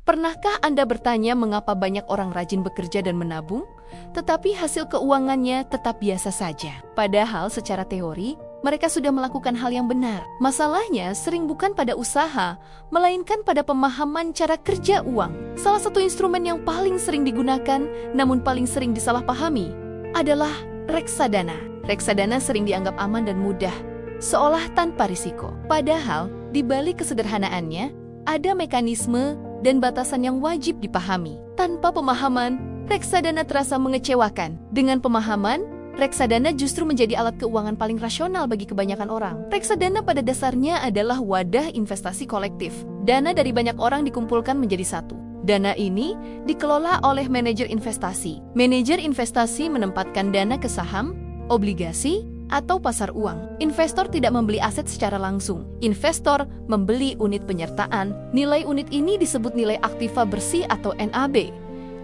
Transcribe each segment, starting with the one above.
Pernahkah Anda bertanya mengapa banyak orang rajin bekerja dan menabung, tetapi hasil keuangannya tetap biasa saja? Padahal secara teori, mereka sudah melakukan hal yang benar. Masalahnya sering bukan pada usaha, melainkan pada pemahaman cara kerja uang. Salah satu instrumen yang paling sering digunakan, namun paling sering disalahpahami, adalah reksadana. Reksadana sering dianggap aman dan mudah, seolah tanpa risiko. Padahal, di balik kesederhanaannya, ada mekanisme dan batasan yang wajib dipahami. Tanpa pemahaman, reksadana terasa mengecewakan. Dengan pemahaman, reksadana justru menjadi alat keuangan paling rasional bagi kebanyakan orang. Reksadana pada dasarnya adalah wadah investasi kolektif. Dana dari banyak orang dikumpulkan menjadi satu. Dana ini dikelola oleh manajer investasi. Manajer investasi menempatkan dana ke saham, obligasi, atau pasar uang. Investor tidak membeli aset secara langsung. Investor membeli unit penyertaan. Nilai unit ini disebut nilai aktiva bersih atau NAB.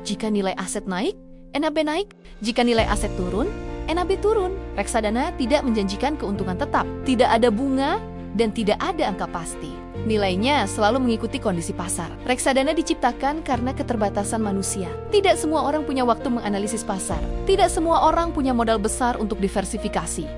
Jika nilai aset naik, NAB naik. Jika nilai aset turun, NAB turun. Reksadana tidak menjanjikan keuntungan tetap. Tidak ada bunga dan tidak ada angka pasti. Nilainya selalu mengikuti kondisi pasar. Reksadana diciptakan karena keterbatasan manusia. Tidak semua orang punya waktu menganalisis pasar. Tidak semua orang punya modal besar untuk diversifikasi.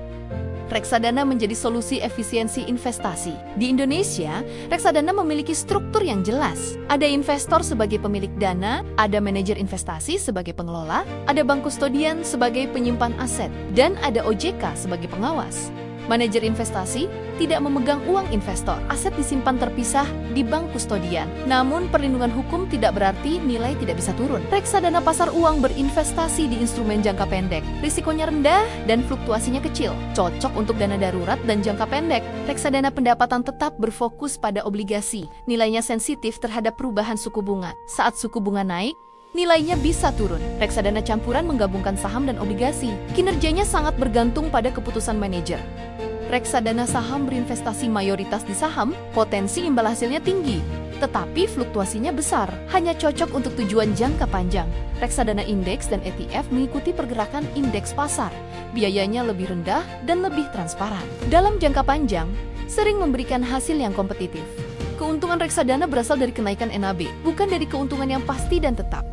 Reksadana menjadi solusi efisiensi investasi. Di Indonesia, reksadana memiliki struktur yang jelas. Ada investor sebagai pemilik dana, ada manajer investasi sebagai pengelola, ada bank kustodian sebagai penyimpan aset, dan ada OJK sebagai pengawas. Manajer investasi tidak memegang uang investor. Aset disimpan terpisah di bank kustodian. Namun perlindungan hukum tidak berarti nilai tidak bisa turun. Reksadana pasar uang berinvestasi di instrumen jangka pendek. Risikonya rendah dan fluktuasinya kecil. Cocok untuk dana darurat dan jangka pendek. Reksadana pendapatan tetap berfokus pada obligasi. Nilainya sensitif terhadap perubahan suku bunga. Saat suku bunga naik, nilainya bisa turun. Reksadana campuran menggabungkan saham dan obligasi. Kinerjanya sangat bergantung pada keputusan manajer. Reksadana saham berinvestasi mayoritas di saham, potensi imbal hasilnya tinggi, tetapi fluktuasinya besar, hanya cocok untuk tujuan jangka panjang. Reksadana indeks dan ETF mengikuti pergerakan indeks pasar, biayanya lebih rendah dan lebih transparan. Dalam jangka panjang, sering memberikan hasil yang kompetitif. Keuntungan reksadana berasal dari kenaikan NAB, bukan dari keuntungan yang pasti dan tetap.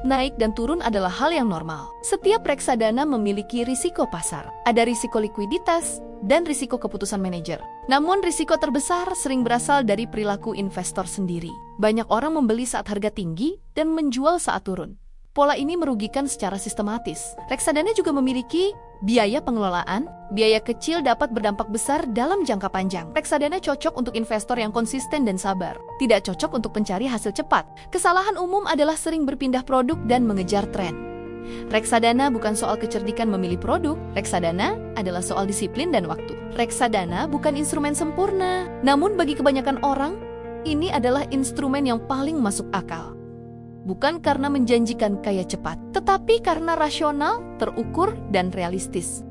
Naik dan turun adalah hal yang normal. Setiap reksadana memiliki risiko pasar. Ada risiko likuiditas dan risiko keputusan manajer. Namun risiko terbesar sering berasal dari perilaku investor sendiri. Banyak orang membeli saat harga tinggi dan menjual saat turun. Pola ini merugikan secara sistematis. Reksadana juga memiliki biaya pengelolaan. Biaya kecil dapat berdampak besar dalam jangka panjang. Reksadana cocok untuk investor yang konsisten dan sabar. Tidak cocok untuk pencari hasil cepat. Kesalahan umum adalah sering berpindah produk dan mengejar tren. Reksadana bukan soal kecerdikan memilih produk. Reksadana adalah soal disiplin dan waktu. Reksadana bukan instrumen sempurna. Namun bagi kebanyakan orang, ini adalah instrumen yang paling masuk akal. Bukan karena menjanjikan kaya cepat, tetapi karena rasional, terukur, dan realistis.